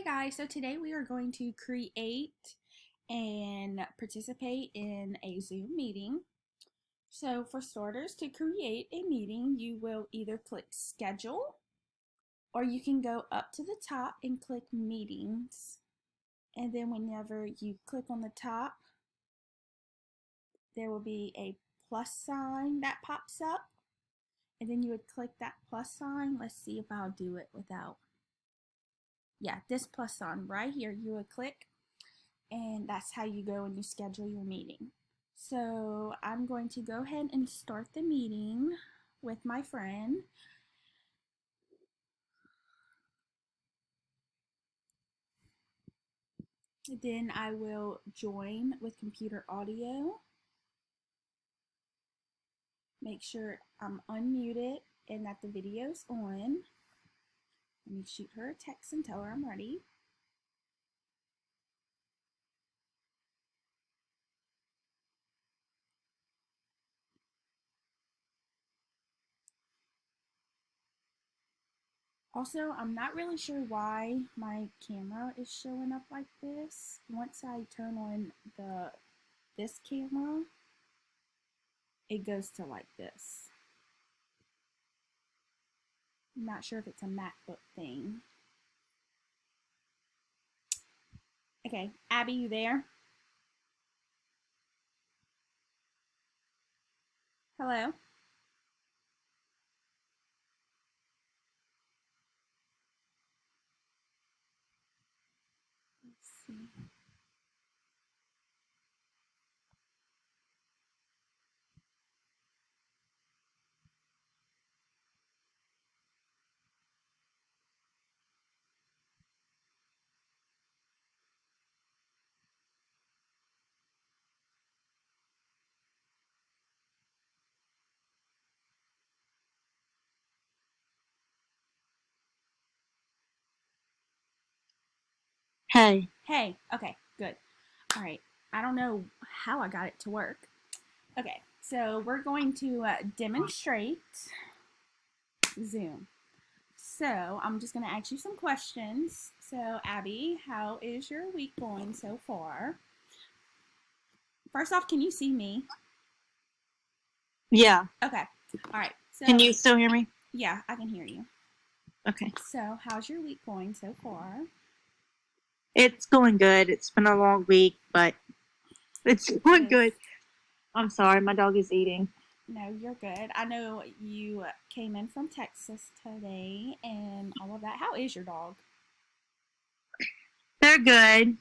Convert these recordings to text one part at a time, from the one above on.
Guys, so today we are going to create and participate in a Zoom meeting. So for starters, to create a meeting, you will either click schedule or you can go up to the top and click meetings. And then whenever you click on the top, there will be a plus sign that pops up. And then you would click that plus sign. Let's see if I'll do it without. Yeah, this plus sign right here, you would click, and that's how you go and you schedule your meeting. So I'm going to go ahead and start the meeting with my friend. Then I will join with computer audio. Make sure I'm unmuted and that the video's on. Let me shoot her a text and tell her I'm ready. Also, I'm not really sure why my camera is showing up like this. Once I turn on this camera, it goes to like this. I'm not sure if it's a MacBook thing. Okay, Abby, you there? Hello? Let's see. Hey. Hey, okay, good. All right, I don't know how I got it to work. Okay, so we're going to demonstrate Zoom. So I'm just going to ask you some questions. So Abby, how is your week going so far? First off, can you see me? Yeah. Okay, all right. So, Can you still hear me? Yeah, I can hear you. Okay. So how's your week going so far? It's going good. It's been a long week, but it's going good. I'm sorry, my dog is eating. No, you're good. I know you came in from Texas today and all of that. How is your dog? They're good.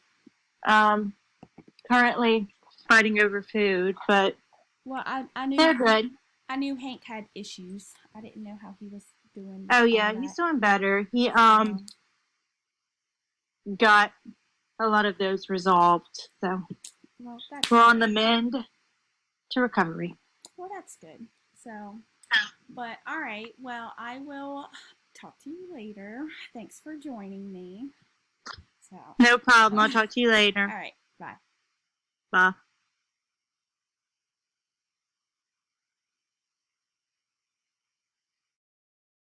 Currently fighting over food, but Well, I knew they're good. I knew Hank had issues. I didn't know how he was doing. Oh All yeah, that. he's doing better. He So, got a lot of those resolved. So well, that's we're on good. the mend to recovery. Well, that's good. So, but all right. Well, I will talk to you later. Thanks for joining me. So, No problem. I'll talk to you later. all right. Bye. Bye.